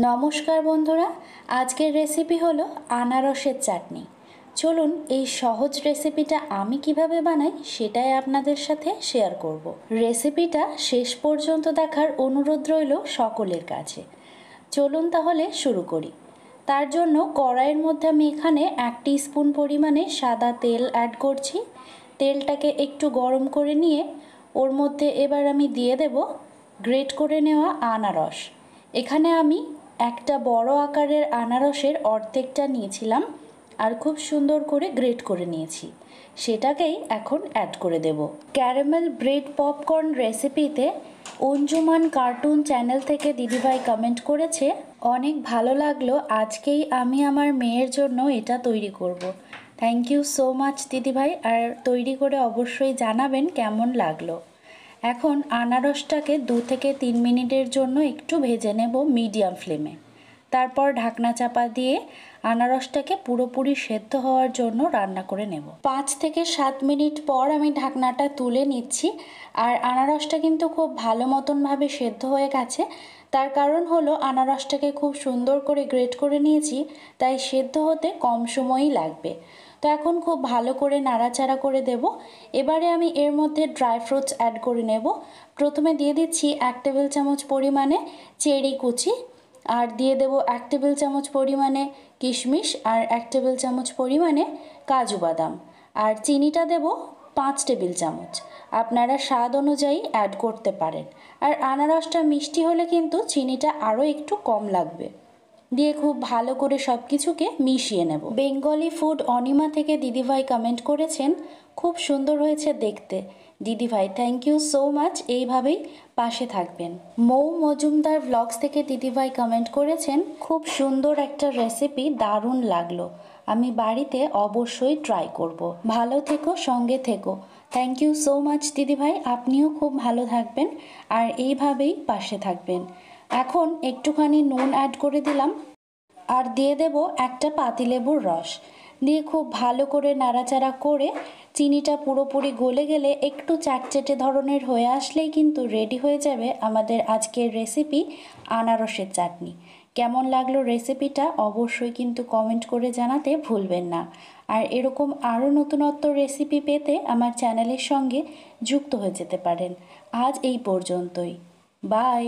নমস্কার বন্ধুরা, আজকের রেসিপি হলো আনারসের চাটনি। চলুন এই সহজ রেসিপিটা আমি কিভাবে বানাই সেটাই আপনাদের সাথে শেয়ার করব। রেসিপিটা শেষ পর্যন্ত দেখার অনুরোধ রইল সকলের কাছে। চলুন তাহলে শুরু করি। তার জন্য কড়াইয়ের মধ্যে আমি এখানে 1 টিস্পুন পরিমাণে সাদা তেল অ্যাড করছি। তেলটাকে একটু গরম করে নিয়ে ওর মধ্যে এবার আমি দিয়ে দেব গ্রেট করে নেওয়া আনারস। এখানে আমি একটা বড় আকারের আনারসের অর্ধেকটা নিয়েছিলাম আর খুব সুন্দর করে গ্রেট করে নিয়েছি, সেটাকেই এখন অ্যাড করে দেব। ক্যারামেল ব্রেড পপকর্ন রেসিপিতে অঞ্জুমান কার্টুন চ্যানেল থেকে দিদিভাই কমেন্ট করেছে, অনেক ভালো লাগলো, আজকেই আমি আমার মেয়ের জন্য এটা তৈরি করব। থ্যাংক ইউ সো মাচ দিদিভাই, আর তৈরি করে অবশ্যই জানাবেন কেমন লাগলো। এখন আনারসটাকে 2 থেকে 3 মিনিটের জন্য একটু ভেজে নেব মিডিয়াম ফ্লেমে। তারপর ঢাকনা চাপা দিয়ে আনারসটাকে পুরোপুরি সেদ্ধ হওয়ার জন্য রান্না করে নেব। 5 থেকে 7 মিনিট পর আমি ঢাকনাটা তুলে নিচ্ছি। আর আনারসটা কিন্তু খুব ভালো মতনভাবে সেদ্ধ হয়ে গেছে। তার কারণ হলো আনারসটাকে খুব সুন্দর করে গ্রেট করে নিয়েছি, তাই সেদ্ধ হতে কম সময়ই লাগবে। তো এখন খুব ভালো করে নাড়াচাড়া করে দেব। এবারে আমি এর মধ্যে ড্রাই ফ্রুটস অ্যাড করে নেব। প্রথমে দিয়ে দিচ্ছি 1 টেবিল চামচ পরিমাণে চেরি কুচি, আর দিয়ে দেব 1 টেবিল চামচ পরিমাণে কিশমিশ, আর 1 টেবিল চামচ পরিমাণে কাজু বাদাম, আর চিনিটা দেব 5 টেবিল চামচ। আপনারা স্বাদ অনুযায়ী অ্যাড করতে পারেন। আর আনারসটা মিষ্টি হলে কিন্তু চিনিটা আরও একটু কম লাগবে। দিয়ে খুব ভালো করে সব কিছুকে মিশিয়ে নেব। বেঙ্গলি ফুড অনিমা থেকে দিদিভাই কমেন্ট করেছেন, খুব সুন্দর হয়েছে দেখতে। দিদিভাই থ্যাংক ইউ সো মাচ, এইভাবেই পাশে থাকবেন। মৌ মজুমদার ব্লগস থেকে দিদিভাই কমেন্ট করেছেন, খুব সুন্দর একটা রেসিপি, দারুণ লাগলো, আমি বাড়িতে অবশ্যই ট্রাই করব। ভালো থেকো, সঙ্গে থেকো। থ্যাংক ইউ সো মাচ দিদিভাই, আপনিও খুব ভালো থাকবেন আর এইভাবেই পাশে থাকবেন। এখন একটুখানি নুন অ্যাড করে দিলাম, আর দিয়ে দেব একটা পাতিলেবুর রস। দিয়ে খুব ভালো করে নাড়াচাড়া করে চিনিটা পুরোপুরি গলে গেলে একটু চ্যাটচেটে ধরনের হয়ে আসলেই কিন্তু রেডি হয়ে যাবে আমাদের আজকের রেসিপি আনারসের চাটনি। কেমন লাগলো রেসিপিটা অবশ্যই কিন্তু কমেন্ট করে জানাতে ভুলবেন না। আর এরকম আরও নতুনত্ব রেসিপি পেতে আমার চ্যানেলের সঙ্গে যুক্ত হয়ে যেতে পারেন। আজ এই পর্যন্তই, বাই।